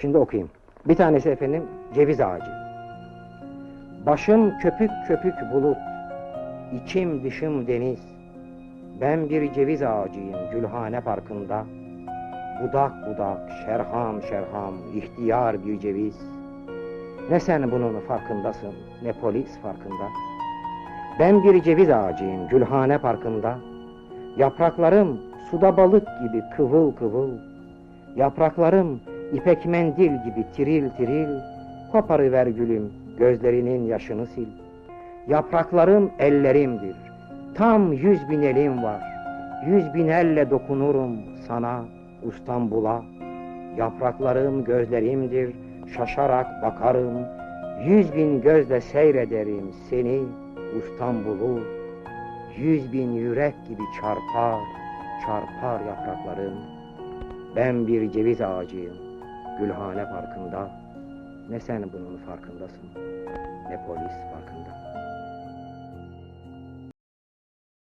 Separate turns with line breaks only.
Şimdi okuyayım. Bir tanesi efendim ceviz ağacı. Başım köpük köpük bulut, içim dışım deniz. Ben bir ceviz ağacıyım Gülhane Parkı'nda. Budak budak, şerham şerham, ihtiyar bir ceviz. Ne sen bunun farkındasın, ne polis farkında. Ben bir ceviz ağacıyım Gülhane Parkı'nda. Yapraklarım suda balık gibi kıvıl kıvıl. Yapraklarım ipek mendil gibi tiril tiril. Koparıver gülüm, gözlerinin yaşını sil. Yapraklarım ellerimdir, tam 100.000 elim var. 100.000 elle dokunurum sana, İstanbul'a. Yapraklarım gözlerimdir, şaşarak bakarım. 100.000 gözle seyrederim seni, İstanbul'u. 100.000 yürek gibi çarpar, çarpar yapraklarım. Ben bir ceviz ağacıyım Gülhane Parkı'nda. Ne sen bunun farkındasın, ne polis farkında.